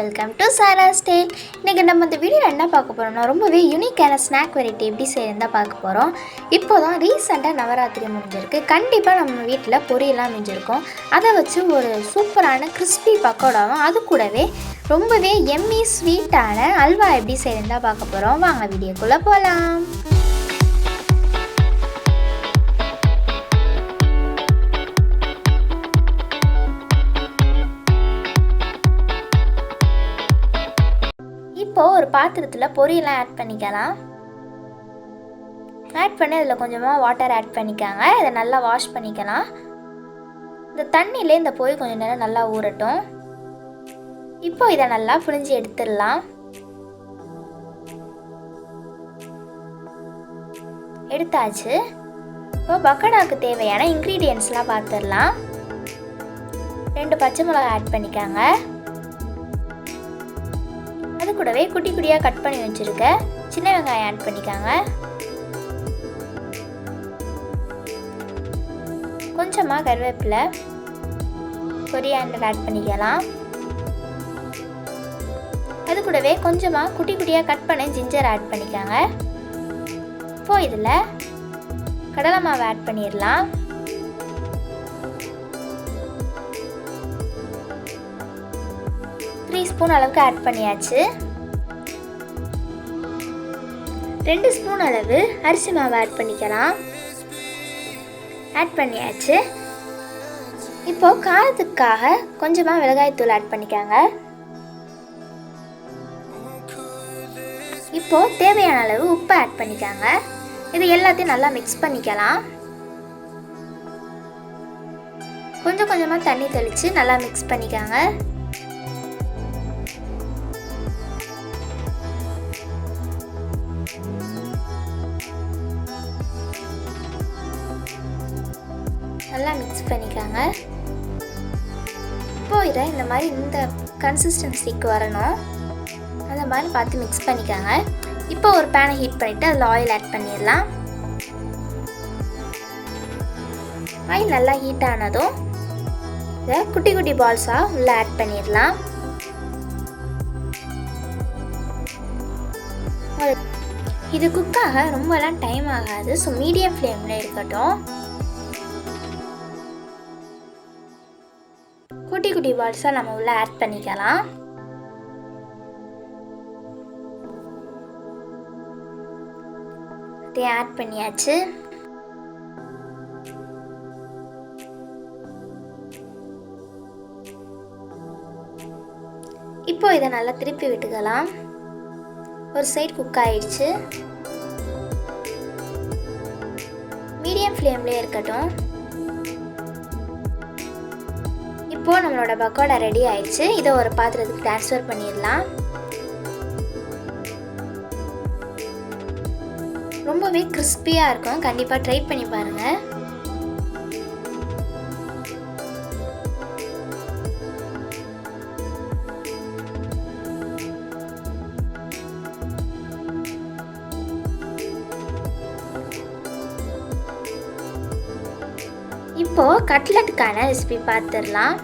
Welcome to Sarah style. இன்றைக்கி நம்ம இந்த வீடியோவில் என்ன பார்க்க போகிறோம்னா ரொம்பவே யூனிக்கான ஸ்நாக் வெரைட்டி எப்படி செய்யறதா பார்க்க போகிறோம். இப்போ தான் ரீசெண்டாக நவராத்திரி முடிஞ்சிருக்கு. கண்டிப்பாக நம்ம வீட்டில் பொரியெல்லாம் முடிஞ்சிருக்கும். அதை வச்சு ஒரு சூப்பரான கிறிஸ்பி பக்கோடாவும் அது கூடவே ரொம்பவே எம்மி ஸ்வீட்டான அல்வா எப்படி செய்யறதா பார்க்க போகிறோம். வாங்க வீடியோக்குள்ளே போகலாம். இப்போது ஒரு பாத்திரத்தில் பொரியெல்லாம் ஆட் பண்ணிக்கலாம். ஆட் பண்ணி அதில் கொஞ்சமாக வாட்டர் ஆட் பண்ணிக்காங்க. இதை நல்லா வாஷ் பண்ணிக்கலாம். இந்த தண்ணியிலே இந்த பொரி கொஞ்சம் நேரம் நல்லா ஊறட்டும். இப்போ இதை நல்லா புழிஞ்சு எடுத்துடலாம். எடுத்தாச்சு. இப்போ பக்கோடாவுக்கு தேவையான இன்க்ரீடியன்ட்ஸ்லாம் பார்த்துடலாம். 2 பச்சை மிளகாய் ஆட் பண்ணிக்காங்க. அது கூடவே குட்டி குட்டியாக கட் பண்ணி வச்சுருக்க சின்ன வெங்காயம் ஆட் பண்ணிக்காங்க. கொஞ்சமாக கருவேப்பிலை, coriander ஆட் பண்ணிக்கலாம். அது கூடவே கொஞ்சமாக குட்டி குட்டியாக கட் பண்ண ஜிஞ்சர் ஆட் பண்ணிக்காங்க. இப்போ இதில் கடலை மாவு ஆட் பண்ணிடலாம். ஸ்பூன் அளவுக்கு ஆட் பண்ணியாச்சு. 2 ஸ்பூன் அளவு அரிசி மாவு ஆட் பண்ணிக்கலாம். ஆட் பண்ணியாச்சு. இப்போ காரத்துக்காக கொஞ்சமாக மிளகாய்த்தூள் ஆட் பண்ணிக்காங்க. இப்போ தேவையான அளவு உப்பு ஆட் பண்ணிக்காங்க. இது எல்லாத்தையும் நல்லா மிக்ஸ் பண்ணிக்கலாம். கொஞ்சம் கொஞ்சமாக தண்ணி தெளித்து நல்லா மிக்ஸ் பண்ணிக்காங்க. நல்லா மிக்ஸ் பண்ணிக்காங்க. இப்போ இதை இந்த மாதிரி இந்த கன்சிஸ்டன்சிக்கு வரணும். அந்த மாதிரி பார்த்து மிக்ஸ் பண்ணிக்காங்க. இப்போ ஒரு பேனை ஹீட் பண்ணிவிட்டு அதில் ஆயில் ஆட் பண்ணிடலாம். ஆயில் நல்லா ஹீட் ஆனதும் இதை குட்டி குட்டி பால்ஸாக உள்ளே ஆட் பண்ணிடலாம். இது குக்காக ரொம்பலாம் டைம் ஆகாது. ஸோ மீடியம் ஃப்ளேமில் இருக்கட்டும். குட்டி குட்டி பால்ஸாக நம்ம உள்ள ஆட் பண்ணிக்கலாம். அதை ஆட் பண்ணியாச்சு. இப்போ இதை நல்லா திருப்பி விட்டுக்கலாம். ஒரு சைடு குக் ஆயிடுச்சு. மீடியம் ஃப்ளேம்லேயே இருக்கட்டும். இப்போ நம்மளோட பக்கோடா ரெடி ஆயிடுச்சு. இதை ஒரு பாத்திரத்துக்கு ட்ரான்ஸ்ஃபர் பண்ணிடலாம். ரொம்பவே கிறிஸ்பியாக இருக்கும். கண்டிப்பாக ட்ரை பண்ணி பாருங்கள். இப்போது கட்லெட்டுக்கான ரெசிபி பார்த்துடலாம்.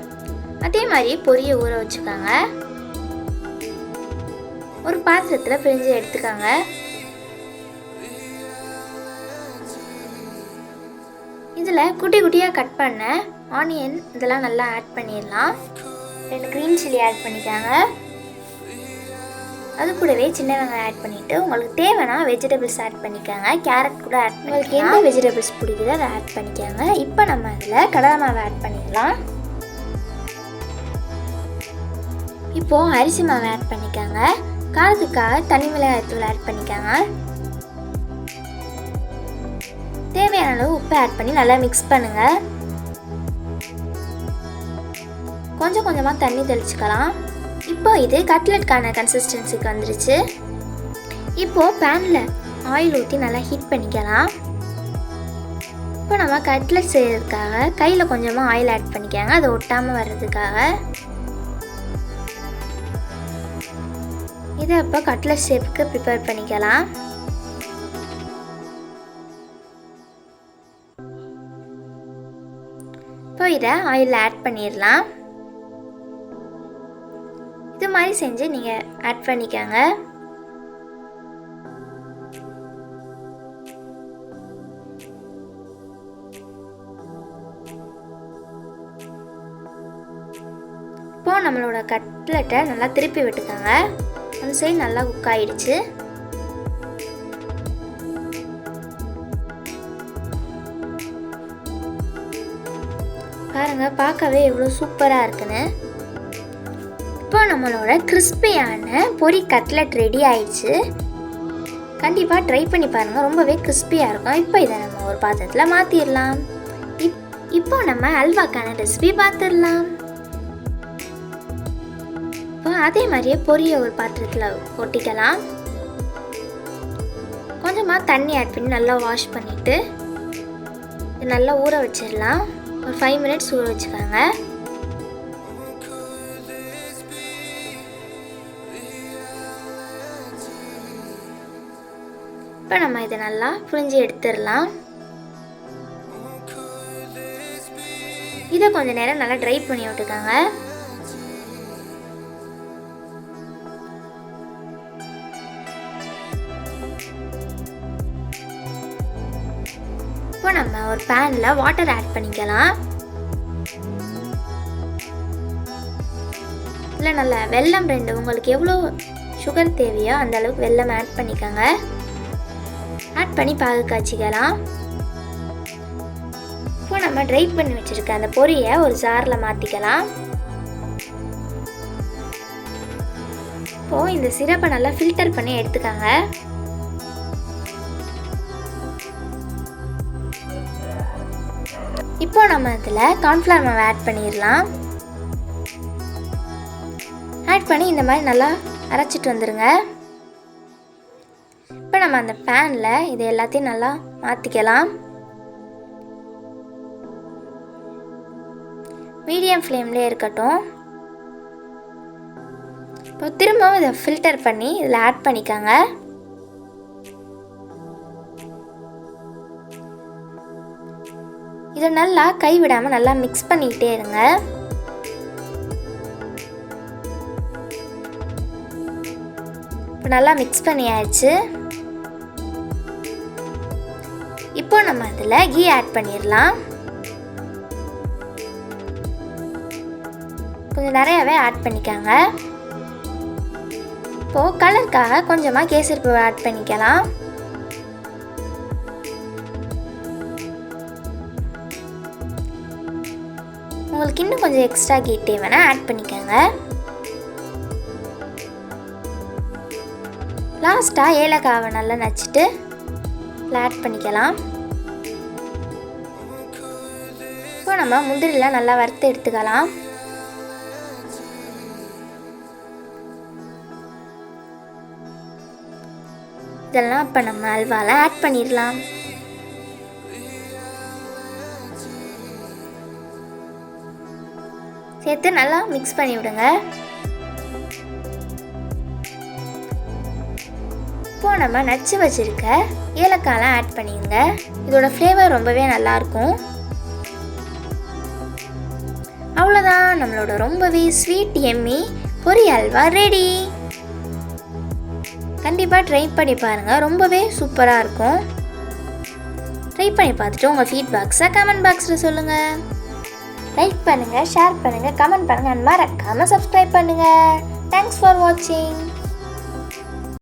அதே மாதிரி பொரியை ஊற வச்சுக்காங்க. ஒரு பாத்திரத்தில் பிழிஞ்சு எடுத்துக்காங்க. இதில் குட்டி குட்டியாக கட் பண்ண ஆனியன் இதெல்லாம் நல்லா ஆட் பண்ணிடலாம். 2 க்ரீன் சில்லி ஆட் பண்ணிக்காங்க. அது கூடவே சின்ன வெங்காயம் ஆட் பண்ணிவிட்டு உங்களுக்கு தேவைன்னா வெஜிடபிள்ஸ் ஆட் பண்ணிக்காங்க. கேரட் கூட ஆட் பண்ணி உங்களுக்கு எந்த வெஜிடபிள்ஸ் பிடிக்குதோ அதை ஆட் பண்ணிக்காங்க. இப்போ நம்ம அதில் கடலை மாவு ஆட் பண்ணிடலாம். இப்போது அரிசி மாவு ஆட் பண்ணிக்காங்க. காரத்துக்காக தனி மிளகாய்த்தூள் ஆட் பண்ணிக்காங்க. தேவையான அளவு உப்பு ஆட் பண்ணி நல்லா மிக்ஸ் பண்ணுங்கள். கொஞ்சம் கொஞ்சமாக தண்ணி தெளிச்சுக்கலாம். இப்போ இது கட்லெட்கான கன்சிஸ்டன்சிக்கு வந்துருச்சு. இப்போது பேனில் ஆயில் ஊற்றி நல்லா ஹீட் பண்ணிக்கலாம். இப்போ நம்ம கட்லெட் செய்கிறதுக்காக கையில் கொஞ்சமாக ஆயில் ஆட் பண்ணிக்காங்க. அதை ஒட்டாமல் வர்றதுக்காக. இதை இப்போ கட்லெட் ஷேப்புக்கு ப்ரிப்பேர் பண்ணிக்கலாம். இப்போ இதை ஆயிலில் ஆட் பண்ணிடலாம். இது மாதிரி செஞ்சு நீங்கள் ஆட் பண்ணிக்கோங்க. இப்போது நம்மளோட கட்லெட்டை நல்லா திருப்பி விட்டுக்கோங்க. அந்த சைடு நல்லா குக் ஆகிடுச்சு. பாருங்கள், பார்க்கவே எவ்வளோ சூப்பராக இருக்குன்னு. இப்போ நம்மளோட கிறிஸ்பியான பொரி கட்லெட் ரெடி ஆயிடுச்சு. கண்டிப்பாக ட்ரை பண்ணி பாருங்கள், ரொம்பவே கிறிஸ்பியாக இருக்கும். இப்போ இதை நம்ம ஒரு பாத்திரத்தில் மாற்றிடலாம். இப்போ நம்ம அல்வாக்கான ரெசிபி பார்த்துடலாம். இப்போ அதே மாதிரியே பொரியை ஒரு பாத்திரத்தில் கொட்டிக்கலாம். கொஞ்சமாக தண்ணி ஆட் பண்ணி நல்லா வாஷ் பண்ணிவிட்டு நல்லா ஊற வச்சிடலாம். ஒரு 5 மினிட்ஸ் ஊற வச்சுக்கோங்க. இப்போ நம்ம இதை நல்லா புழிஞ்சு எடுத்துடலாம். இதை கொஞ்சம் நேரம் நல்லா ட்ரை பண்ணி விட்டுக்கோங்க. இப்போ நம்ம ஒரு பேனில் வாட்டர் ஆட் பண்ணிக்கலாம். இல்லை நல்லா வெல்லம் 2, உங்களுக்கு எவ்வளோ சுகர் தேவையோ அந்த அளவுக்கு வெல்லம் ஆட் பண்ணிக்கோங்க. ஆட் பண்ணி பாகு காய்ச்சிக்கலாம். இப்போ நம்ம ட்ரை பண்ணி வச்சுருக்க அந்த பொரியை ஒரு ஜாரில் மாற்றிக்கலாம். இப்போது இந்த சிரப்பை நல்லா ஃபில்டர் பண்ணி எடுத்துக்கோங்க. இப்போ நம்ம இதில் கார்ன்ஃப்ளவர் மாவு ஆட் பண்ணிடலாம். ஆட் பண்ணி இந்த மாதிரி நல்லா அரைச்சிட்டு வந்துடுங்க. இப்போ நம்ம அந்த பேனில் இது எல்லாத்தையும் நல்லா மாற்றிக்கலாம். மீடியம் ஃப்ளேம்லேயே இருக்கட்டும். இப்போ திரும்பவும் இதை ஃபில்டர் பண்ணி இதில் ஆட் பண்ணிக்கோங்க. இதை நல்லா கைவிடாமல் நல்லா மிக்ஸ் பண்ணிக்கிட்டே இருங்க. இப்போ நல்லா மிக்ஸ் பண்ணியாச்சு. இப்போ நம்ம அதில் கீ ஆட் பண்ணிடலாம். கொஞ்சம் நிறையாவே ஆட் பண்ணிக்கோங்க. இப்போது கலருக்காக கொஞ்சமாக கேசரி பவுடர் ஆட் பண்ணிக்கலாம். உங்களுக்கு இன்னும் கொஞ்சம் எக்ஸ்ட்ரா கீ தேவைன்னா ஆட் பண்ணிக்கோங்க. லாஸ்ட்டாக ஏலக்காவை நல்லா நச்சுட்டு ஆட் பண்ணிக்கலாம். இப்போ நம்ம முந்திரிலாம் நல்லா வறுத்து எடுத்துக்கலாம். இதெல்லாம் இப்போ நம்ம அல்வாவில் ஆட் பண்ணிடலாம். சேர்த்து நல்லா மிக்ஸ் பண்ணி விடுங்க. இப்போ நம்ம நச்சு வச்சுருக்க ஏலக்காயெலாம் ஆட் பண்ணிடுங்க. இதோட ஃப்ளேவர் ரொம்பவே நல்லாயிருக்கும். அவ்வளோதான், நம்மளோட ரொம்பவே ஸ்வீட் எம்மி பொரி அல்வா ரெடி. கண்டிப்பாக ட்ரை பண்ணி பாருங்கள், ரொம்பவே சூப்பராக இருக்கும். ட்ரை பண்ணி பார்த்துட்டு உங்கள் ஃபீட்பேக்ஸை கமெண்ட் பாக்ஸில் சொல்லுங்கள். லைக் பண்ணுங்கள், ஷேர் பண்ணுங்கள், கமெண்ட் பண்ணுங்கள், மறக்காமல் சப்ஸ்கிரைப் பண்ணுங்கள். தேங்க்ஸ் ஃபார் வாட்சிங்.